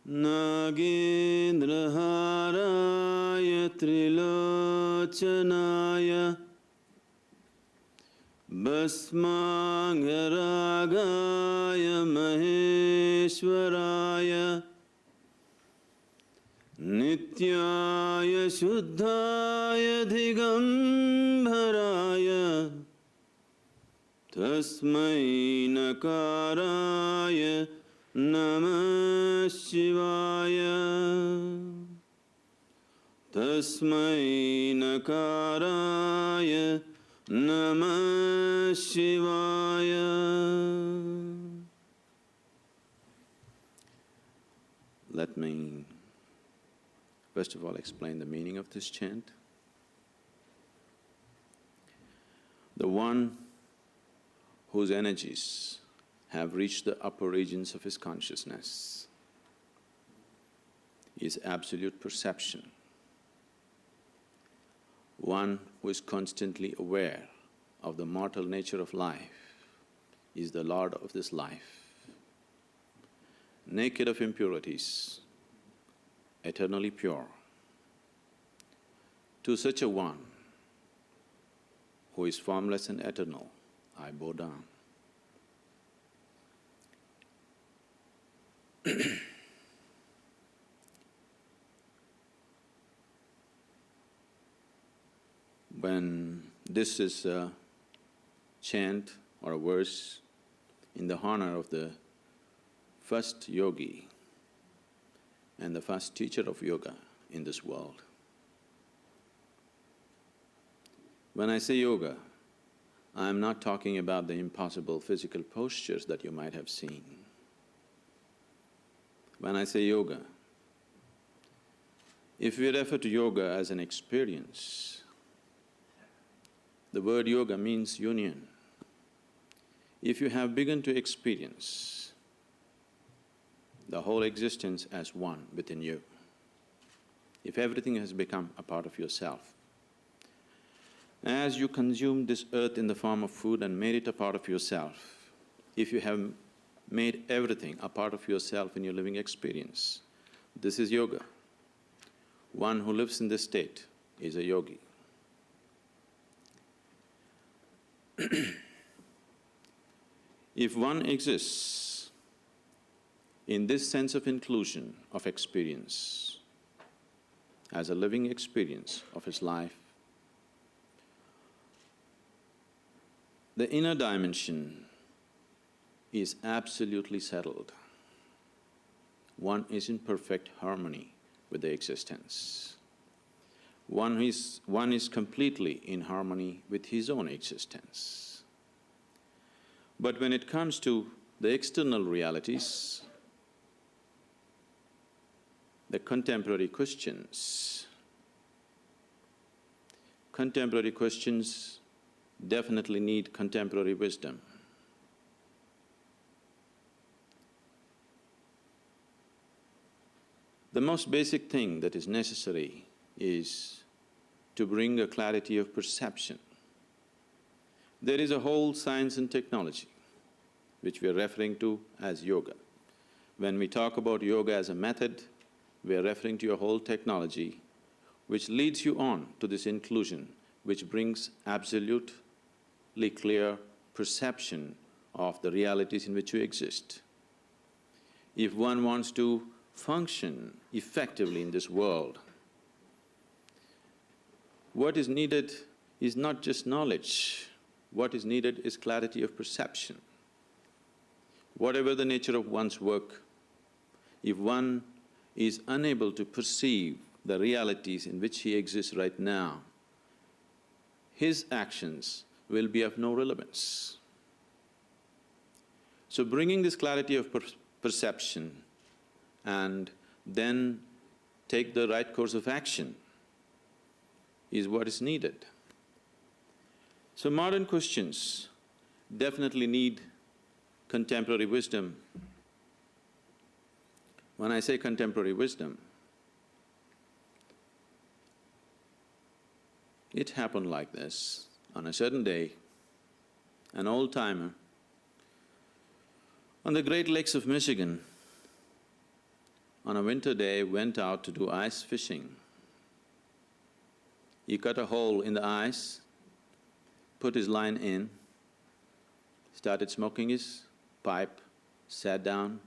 Nagendraharaya Trilochanaya Basmangaragaya Maheshwaraya Nityaya Shuddhaya Digambaraya Tasmai Nakaraya Namah Shivaya Tasmai Nakaraya Namah Shivaya. Let me first of all explain the meaning of this chant. The one whose energies have reached the upper regions of his consciousness is absolute perception. One who is constantly aware of the mortal nature of life is the Lord of this life. Naked of impurities, eternally pure. To such a one who is formless and eternal, I bow down. When this is a chant or a verse in the honor of the first yogi and the first teacher of yoga in this world. When I say yoga, I am not talking about the impossible physical postures that you might have seen. When I say yoga, if we refer to yoga as an experience, the word yoga means union. If you have begun to experience the whole existence as one within you, if everything has become a part of yourself, as you consume this earth in the form of food and made it a part of yourself, if you have made everything a part of yourself in your living experience, this is yoga. One who lives in this state is a yogi. If one exists in this sense of inclusion of experience, as a living experience of his life, the inner dimension is absolutely settled. One is in perfect harmony with the existence. One is completely in harmony with his own existence. But when it comes to the external realities, the contemporary questions definitely need contemporary wisdom. The most basic thing that is necessary is to bring a clarity of perception. There is a whole science and technology which we are referring to as yoga. When we talk about yoga as a method, we are referring to a whole technology which leads you on to this inclusion, which brings absolutely clear perception of the realities in which you exist. If one wants to function effectively in this world, what is needed is not just knowledge, what is needed is clarity of perception. Whatever the nature of one's work, if one is unable to perceive the realities in which he exists right now, his actions will be of no relevance. So bringing this clarity of perception and then take the right course of action is what is needed. So modern questions definitely need contemporary wisdom. When I say contemporary wisdom, it happened like this. On a certain day, an old-timer on the Great Lakes of Michigan, on a winter day went out to do ice fishing. He cut a hole in the ice, put his line in, started smoking his pipe, sat down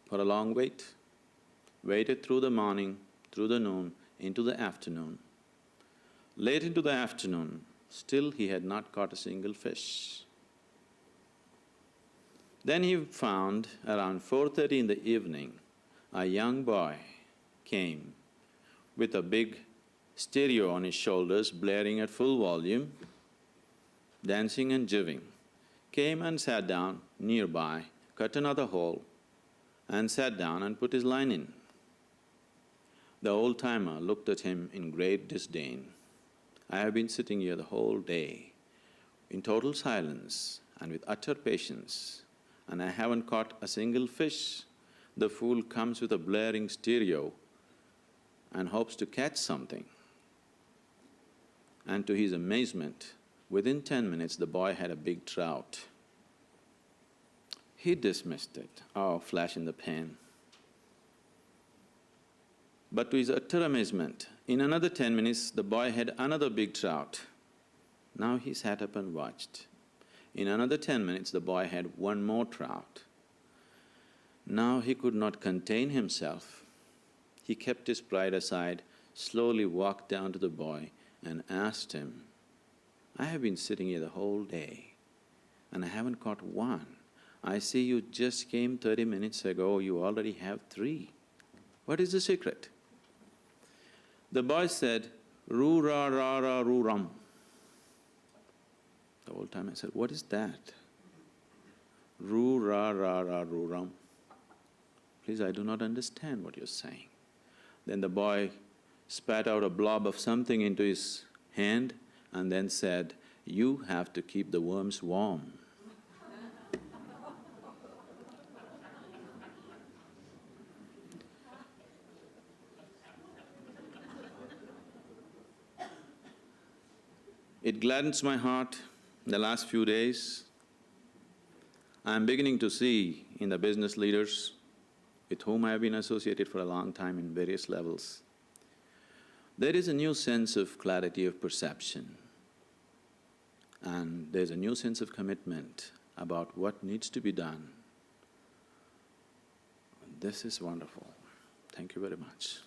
for a long wait, waited through the morning, through the noon, into the afternoon. Late into the afternoon, still he had not caught a single fish. Then he found around 4:30 in the evening, a young boy came with a big stereo on his shoulders, blaring at full volume, dancing and jiving. Came and sat down nearby, cut another hole and sat down and put his line in. The old-timer looked at him in great disdain. I have been sitting here the whole day in total silence and with utter patience, and I haven't caught a single fish. The fool comes with a blaring stereo and hopes to catch something. And to his amazement, within 10 minutes the boy had a big trout. He dismissed it, oh, flash in the pan. But to his utter amazement, in another 10 minutes the boy had another big trout. Now he sat up and watched. In another 10 minutes the boy had one more trout. Now he could not contain himself. He kept his pride aside, slowly walked down to the boy and asked him, I have been sitting here the whole day and I haven't caught one. I see you just came 30 minutes ago, you already have 3. What is the secret? The boy said, Roo-ra-ra-ra-roo-rum. The old timer said, what is that? Roo-ra-ra-ra-roo-rum. Please, I do not understand what you're saying. Then the boy spat out a blob of something into his hand and then said, you have to keep the worms warm. It gladdens my heart in the last few days. I am beginning to see in the business leaders with whom I have been associated for a long time in various levels, there is a new sense of clarity of perception, and there's a new sense of commitment about what needs to be done. This is wonderful. Thank you very much.